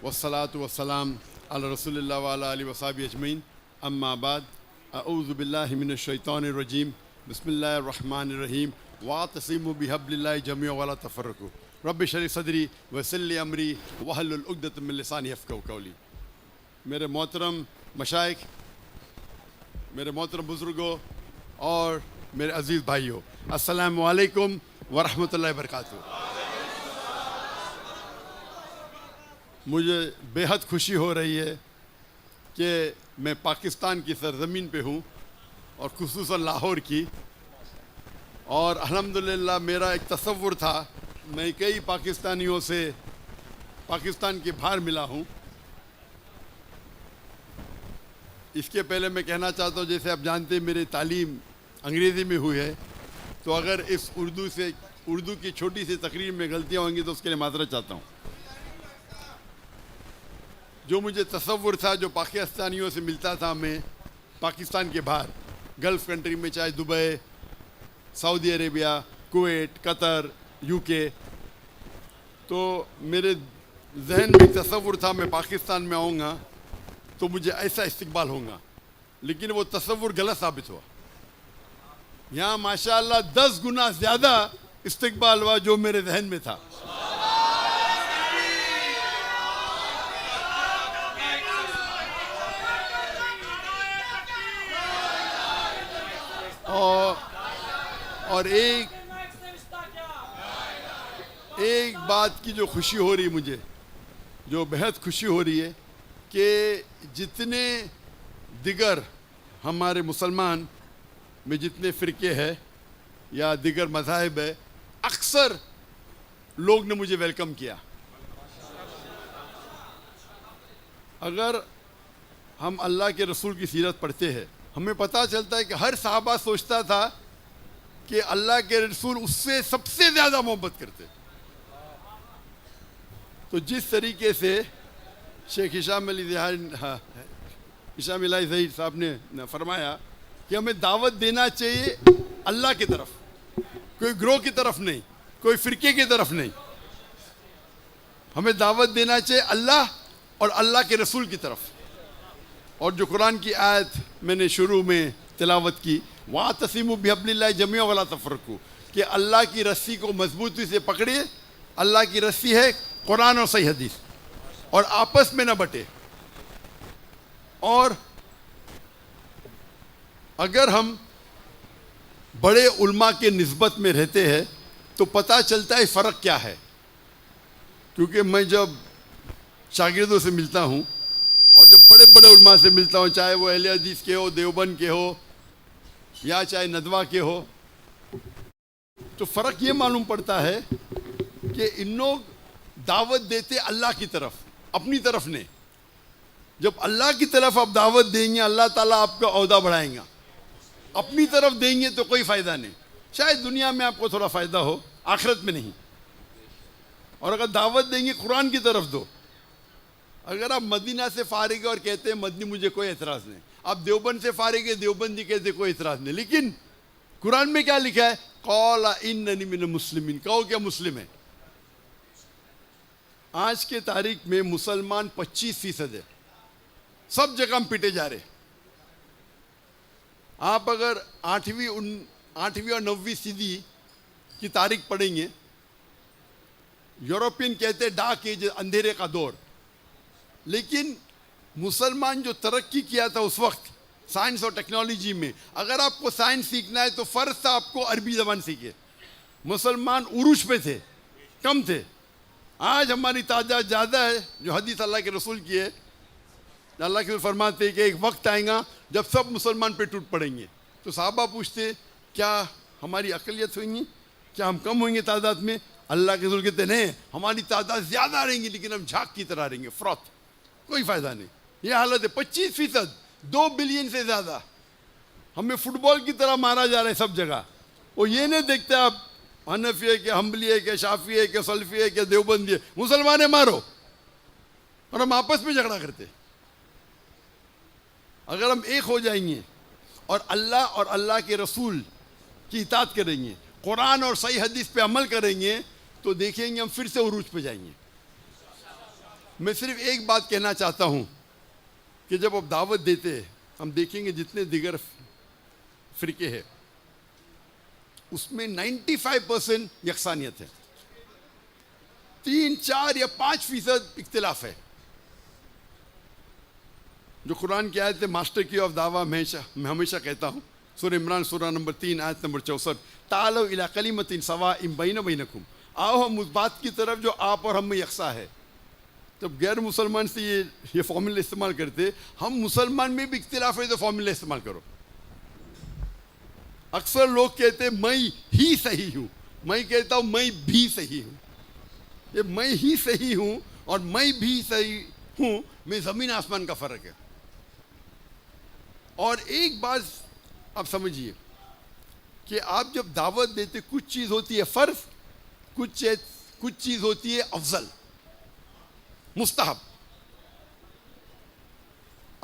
वस्सलातु वस्सलाम अला रसूलिल्लाह व अला आलिहि व सहबिहि अजमईन अम्मा बाद अऊज़ु बिल्लाहि मिनश शैतानिर रजीम बिस्मिल्लाहिर रहमानिर रहीम वातसिमु बिहब्लिल्लाहि जमीअन वला तफर्रकू रब्बि इश्रह ली सदरी वयस्सिर ली अमरी वहलुल उक़दतम मिन लिसानी यफ़क़हू क़ौली। मेरे मोहतरम मशाइख, मेरे मोहतरम बुज़ुर्गों और मेरे अज़ीज़ भाइयों, अस्सलामु अलैकुम व रहमतुल्लाहि व बरकातहू। मुझे बेहद खुशी हो रही है कि मैं पाकिस्तान की सरज़मीन पे हूँ और खुसूसन लाहौर की। और अल्हम्दुलिल्लाह मेरा एक तसव्वुर था, मैं कई पाकिस्तानियों से पाकिस्तान के बाहर मिला हूँ। इसके पहले मैं कहना चाहता हूँ, जैसे आप जानते हैं मेरी तालीम अंग्रेज़ी में हुई है, तो अगर इस उर्दू की छोटी सी तकरीर में गलतियाँ होंगी तो उसके लिए माज़रत चाहता हूँ। जो मुझे तसव्वुर था, जो पाकिस्तानियों से मिलता था मैं पाकिस्तान के बाहर गल्फ़ कंट्री में, चाहे Dubai, Saudi Arabia, Kuwait, Qatar, UK, तो मेरे जहन में तसव्वुर था मैं पाकिस्तान में आऊँगा तो मुझे ऐसा इस्तकबाल होगा, लेकिन वो तसव्वुर गलत साबित हुआ। यहाँ माशाअल्लाह 10 गुना ज़्यादा इस्तकबाल हुआ जो मेरे जहन में था। और एक बात की जो खुशी हो रही मुझे, जो बेहद खुशी हो रही है कि जितने दिगर हमारे मुसलमान में जितने फ़िरके हैं या दिगर मज़ाहिब है, अक्सर लोग ने मुझे वेलकम किया। अगर हम अल्लाह के रसूल की सीरत पढ़ते हैं, हमें पता चलता है कि हर सहाबा सोचता था कि अल्लाह के रसूल उससे सबसे ज़्यादा मोहब्बत करते। तो जिस तरीके से शेख हिशाम अली ज़हीर साहब ने फरमाया कि हमें दावत देना चाहिए अल्लाह की तरफ, कोई ग्रोह की तरफ नहीं, कोई फ़िरके की तरफ नहीं, हमें दावत देना चाहिए अल्लाह और अल्लाह के रसूल की तरफ। और जो कुरान की आयत मैंने शुरू में तिलावत की, वातसिमु बिहब्लिल्लाहि जमीअन वला तफर्रकू, कि अल्लाह की रस्सी को मजबूती से पकड़िए। अल्लाह की रस्सी है कुरान और सही हदीस, और आपस में न बटे। और अगर हम बड़े उल्मा के निस्बत में रहते हैं तो पता चलता है फ़र्क क्या है। क्योंकि मैं जब शागिर्दों से मिलता हूँ और जब बड़े बड़े उल्मा से मिलता हूँ, चाहे वो अहले हदीस के हो, देवबंद के हो, या चाहे नदवा के हो, तो फ़र्क ये मालूम पड़ता है कि इन लोग दावत देते अल्लाह की तरफ, अपनी तरफ नहीं। जब अल्लाह की तरफ आप दावत देंगे, अल्लाह ताला आपका औहदा बढ़ाएगा। अपनी तरफ देंगे तो कोई फ़ायदा नहीं। शायद दुनिया में आपको थोड़ा फ़ायदा हो, आखिरत में नहीं। और अगर दावत देंगे कुरान की तरफ दो। अगर आप मदीना से फारिग और कहते हैं मदनी, मुझे कोई एतराज़ नहीं। आप देवबंद से फारिग है, देवबंदी कहते कोई एतराज़ नहीं। लेकिन कुरान में क्या लिखा है? क़ाला इन्ननी मिनल मुस्लिमीन, कहो क्या मुस्लिम है। आज के तारीख में मुसलमान 25% है, सब जगह हम पिटे जा रहे। आप अगर 8वीं और 9वीं सदी की तारीख पढ़ेंगे, यूरोपियन कहते हैं डार्क एज, अंधेरे का दौर। लेकिन मुसलमान जो तरक्की किया था उस वक्त साइंस और टेक्नोलॉजी में, अगर आपको साइंस सीखना है तो फ़र्ज़ था आपको अरबी ज़बान सीखे। मुसलमान उरूज पे थे, कम थे। आज हमारी तादाद ज़्यादा है, जो हदीस अल्लाह के रसूल की है। अल्लाह के रसूल फरमाते हैं कि एक वक्त आएगा जब सब मुसलमान पे टूट पड़ेंगे। तो साहबा पूछते, क्या हमारी अक़लियत होगी, क्या हम कम होंगे तादाद में? अल्लाह के रसूल कहते नहीं, हमारी तादाद ज़्यादा रहेंगी, लेकिन हम झाग की तरह रहेंगे, फ्रॉथ, कोई फ़ायदा नहीं। ये हालत है। 25%, 2 बिलियन से ज़्यादा हमें फुटबॉल की तरह मारा जा रहा है सब जगह। वो ये नहीं देखते आप हनफी है कि हम्बली है कि शाफी है कि सल्फी है कि देवबंदी है, मुसलमान है मारो। और हम आपस में झगड़ा करते। अगर हम एक हो जाएंगे और अल्लाह के रसूल की इताअत करेंगे, कुरान और सही हदीस पे अमल करेंगे, तो देखेंगे हम फिर से उरूज पे जाएंगे। मैं सिर्फ एक बात कहना चाहता हूँ कि जब आप दावत देते हैं, हम देखेंगे जितने दिगर फ़िरके हैं उसमें 95% यकसानियत है, 3, 4 या 5% इख्तिलाफ है। जो कुरान की आयत है, मास्टर की ऑफ दावा, मैं हमेशा कहता हूँ, सूरह इमरान सूरह नंबर 3 आयत नंबर 64, तालो इला कलिमतिन सवाइन बैना बैनकुम, आओ हम उस बात की तरफ जो आप और हम में यकसा है। जब गैर मुसलमान से ये फॉर्मूला इस्तेमाल करते, हम मुसलमान में भी इख्तिलाफ है तो फॉर्मूला इस्तेमाल करो। अक्सर लोग कहते मैं ही सही हूँ, मैं कहता हूँ मैं भी सही हूँ। ये मैं ही सही हूँ और मैं भी सही हूँ में ज़मीन आसमान का फ़र्क है। और एक बात आप समझिए कि आप जब दावत देते, कुछ चीज़ होती है फ़र्ज़, कुछ चीज़ होती है अफजल, मुस्तहब।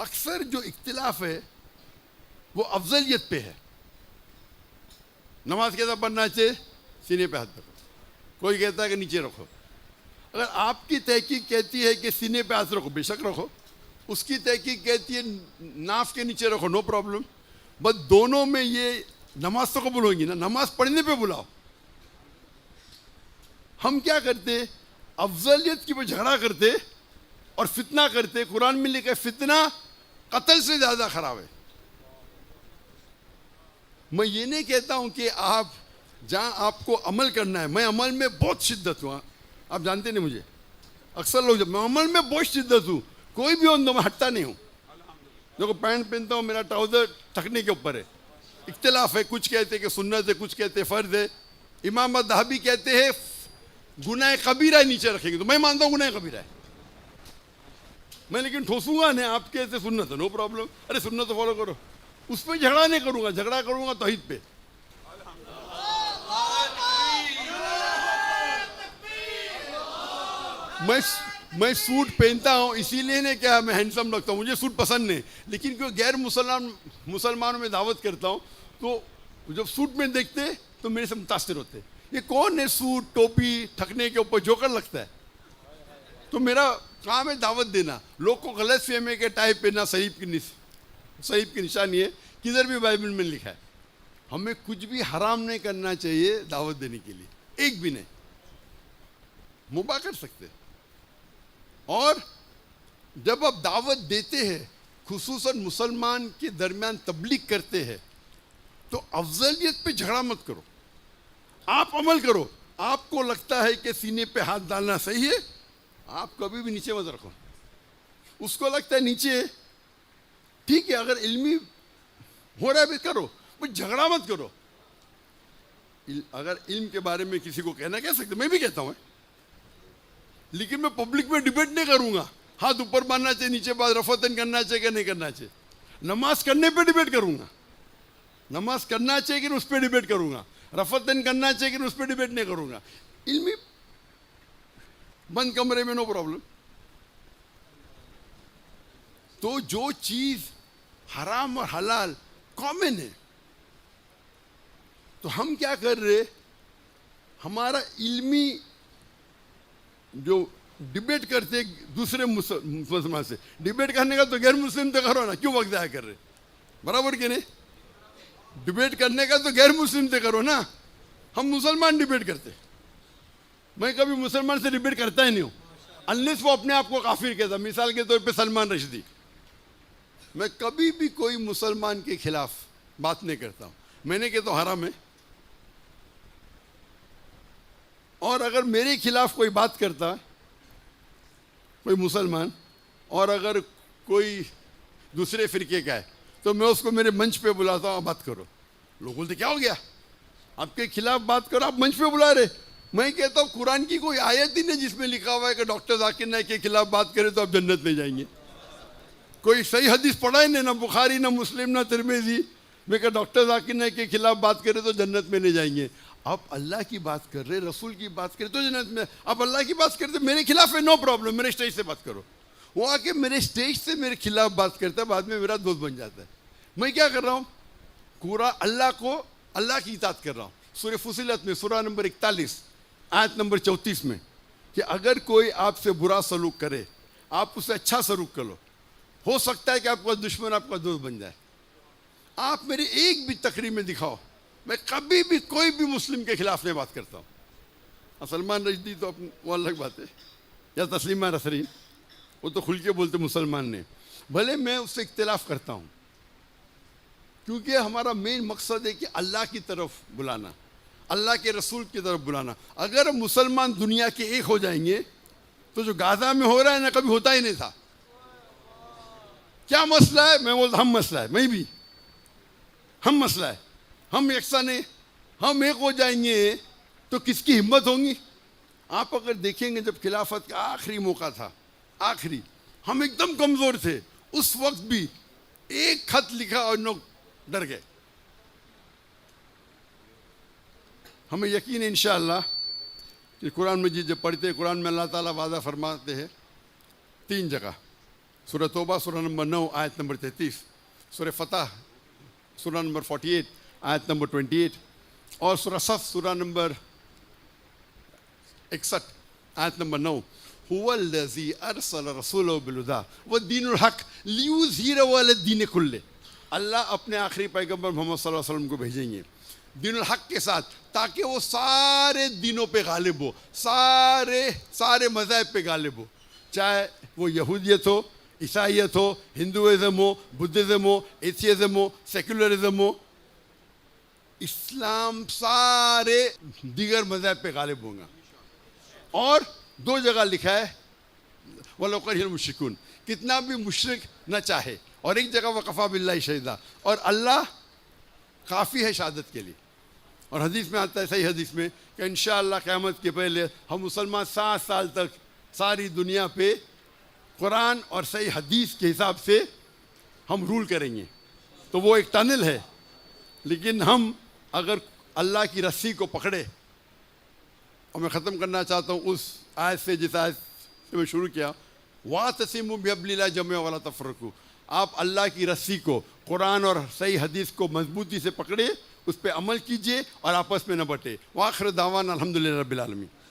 अक्सर जो इख्तिलाफ है वो अफजलियत पे है। नमाज कैसा पढ़ना चाहिए? सीने पे हाथ रखो। कोई कहता है कि नीचे रखो। अगर आपकी तहकीक कहती है कि सीने पे हाथ रखो, बेशक रखो। उसकी तहकीक कहती है नाफ के नीचे रखो, नो प्रॉब्लम। बस दोनों में ये नमाज तो कबूल होगी ना, नमाज पढ़ने पे बुलाओ। हम क्या करते, अफजलियत की पर झगड़ा करते और फितना करते। कुरान में लिखा है फितना कत्ल से ज़्यादा ख़राब है। मैं ये नहीं कहता हूँ कि आप जहाँ आपको अमल करना है, मैं अमल में बहुत शिद्दत हूँ, आप जानते नहीं मुझे। अक्सर लोग, जब मैं अमल में बहुत शिद्दत हूँ, कोई भी हो तो मैं हटता नहीं हूँ। देखो पैंट पहनता हूँ, मेरा ट्राउज़र टखने के ऊपर है, इख्तिलाफ है। कुछ कहते हैं कि सुन्नत है, कुछ कहते हैं फ़र्ज़ है। इमाम दहबी कहते हैं गुनाह कबीरा नीचे रखेंगे, तो मैं मानता हूँ गुनाह कबीरा है मैं, लेकिन ठोसूंगा नहीं। आप कहते सुन्नत है, नो प्रॉब्लम, अरे सुन्नत तो फॉलो करो। उस पर झगड़ा नहीं करूँगा, झगड़ा करूँगा तौहीद पे। मैं सूट पहनता हूँ इसीलिए नहीं क्या मैं हैंडसम लगता हूँ, मुझे सूट पसंद नहीं। लेकिन क्यों गैर मुसलमानों में दावत करता हूँ तो जब सूट में देखते तो मेरे से मुतासिर होते, ये कौन है सूट टोपी ठकने के ऊपर जोकर लगता है। तो मेरा काम है दावत देना। लोग को गलत फहमी के टाई पहनना सहीब की निशानी है, किधर भी बाइबल में लिखा है। हमें कुछ भी हराम नहीं करना चाहिए दावत देने के लिए, एक भी नहीं। मुबा कर सकते। और जब आप दावत देते हैं, खुसूसन मुसलमान के दरमियान तबलीग करते हैं, तो अफजलियत पे झगड़ा मत करो, आप अमल करो। आपको लगता है कि सीने पे हाथ डालना सही है, आप कभी भी नीचे मत रखो। उसको लगता है नीचे ठीक है, अगर इल्मी हो रहा है भी करो, पर झगड़ा मत करो। अगर इल्म के बारे में किसी को कहना कह सकते, मैं भी कहता हूँ, लेकिन मैं पब्लिक में डिबेट नहीं करूंगा। हाथ ऊपर मारना चाहिए, नीचे बात रफतन करना चाहिए कि नहीं करना चाहिए। नमाज करने पे डिबेट करूंगा, नमाज करना चाहिए कि उस पर डिबेट करूंगा। रफतन करना चाहिए कि उस पर डिबेट नहीं करूंगा। इल्मी बंद कमरे में नो प्रॉब्लम। तो जो चीज हराम और हलाल कॉमन है, तो हम क्या कर रहे, हमारा इल्मी जो डिबेट करते दूसरे मुसलमान से, डिबेट करने का तो गैर मुस्लिम तो करो ना, क्यों वक्त जाया कर रहे, बराबर के नहीं। डिबेट करने का तो गैर मुस्लिम से करो ना, हम मुसलमान डिबेट करते। मैं कभी मुसलमान से डिबेट करता ही नहीं हूँ, अनलेस वो अपने आप को काफिर कहता। मिसाल के तौर पे सलमान रश्दी, मैं कभी भी कोई मुसलमान के खिलाफ बात नहीं करता हूँ। मैंने कहता हराम है, और अगर मेरे खिलाफ कोई बात करता कोई मुसलमान, और अगर कोई दूसरे फिरके का है, तो मैं उसको मेरे मंच पे बुलाता हूँ, बात करो। लोग बोलते क्या हो गया, आपके खिलाफ बात करो, आप मंच पे बुला रहे। मैं कहता हूँ कुरान की कोई आयत ही नहीं जिसमें लिखा हुआ है कि डॉक्टर जाकिर नाइक के खिलाफ बात करें तो आप जन्नत में जाएंगे। कोई सही हदीस पढ़ा ही नहीं, ना बुखारी ना मुस्लिम ना तिरमिज़ी में कि डॉक्टर जाकिर नाइक के खिलाफ बात करें तो जन्नत में नहीं जाएंगे। आप अल्लाह की बात कर रहे, रसूल की बात करें तो जन्नत में। आप अल्लाह की बात करते मेरे खिलाफ है, नो प्रॉब्लम, मेरे स्टेज से बात करो। वो आके मेरे स्टेज से मेरे खिलाफ बात करता है, बाद में मेरा दोस्त बन जाता है। मैं क्या कर रहा हूँ, पूरा अल्लाह की इताअत कर रहा हूँ। सूरह फुसिलत में सूरह नंबर 41 आयत नंबर 34 में कि अगर कोई आपसे बुरा सलूक करे आप उससे अच्छा सलूक करो। हो सकता है कि आपका दुश्मन आपका दोस्त बन जाए। आप मेरी एक भी तकरीर में दिखाओ, मैं कभी भी कोई भी मुस्लिम के खिलाफ नहीं बात करता हूँ। सलमान रश्दी तो वो अलग बात है, या तस्लीमा नसरीन, वो तो खुल के बोलते मुसलमान ने, भले मैं उससे इख्तिलाफ करता हूँ, क्योंकि हमारा मेन मकसद है कि अल्लाह की तरफ बुलाना, अल्लाह के रसूल की तरफ बुलाना। अगर मुसलमान दुनिया के एक हो जाएंगे तो जो गाजा में हो रहा है ना, कभी होता ही नहीं था। क्या मसला है? मैं बोलता हम मसला है, मैं भी हम मसला है, हम यकसा नहीं, हम एक हो जाएंगे तो किसकी हिम्मत होगी? आप अगर देखेंगे जब खिलाफत का आखिरी मौका था, आखिरी, हम एकदम कमज़ोर थे, उस वक्त भी एक खत लिखा और लोग डर गए। हमें यकीन है इंशाअल्लाह कि कुरान मजीद जब पढ़ते हैं, कुरान में अल्लाह ताला वादा फरमाते हैं 3 जगह, सूरह तौबा सूरह नंबर 9 आयत नंबर 33, सूरह फतह सूरह नंबर 48 आयत नंबर 28 और सूरह सफ सूरह नंबर 61 आयत नंबर 9, हुवल्लज़ी अरसल रसूलहु बिल-हुदा व दीनुल हक लियुज़हिरहु अला-द्दीनि कुल्लिहि। अल्लाह अपने आखिरी पैगंबर मोहम्मद सल्लल्लाहु अलैहि वसल्लम को भेजेंगे दीनुल हक के साथ, ताकि वो सारे दिनों पे गालिब हो, सारे मज़ाहिब पे गालिब हो, चाहे वो यहूदियत हो, ईसाइयत हो, हिंदुइज़म हो, बुद्धिज़्म हो, एथियज़म हो, सेकुलरिज़म हो, इस्लाम सारे दीगर मज़ाहिब पे गालिब होगा। और 2 जगह लिखा है वलो करिहल मुश्रिकून, कितना भी मुशरिक न चाहे, और एक जगह वकफ़ा बिल्लाहि शहीदा, और अल्लाह काफ़ी है शहादत के लिए। और हदीस में आता है, सही हदीस में, कि इंशाअल्लाह क़यामत के पहले हम मुसलमान 7 साल तक सारी दुनिया पे कुरान और सही हदीस के हिसाब से हम रूल करेंगे। तो वो एक टनल है, लेकिन हम अगर अल्लाह की रस्सी को पकड़े, और मैं ख़त्म करना चाहता हूँ उस आयत से जिस आयत से मैं शुरू किया, वातसिमू बिहब्लिल्लाहि जमीअन वला तफ़र्रक़ू, आप अल्लाह की रस्सी को, कुरान और सही हदीस को मजबूती से पकड़े, उस पर अमल कीजिए और आपस में न बटे। वाखिर दावाना अल्हम्दुलिल्लाहि रब्बिल आलमीन।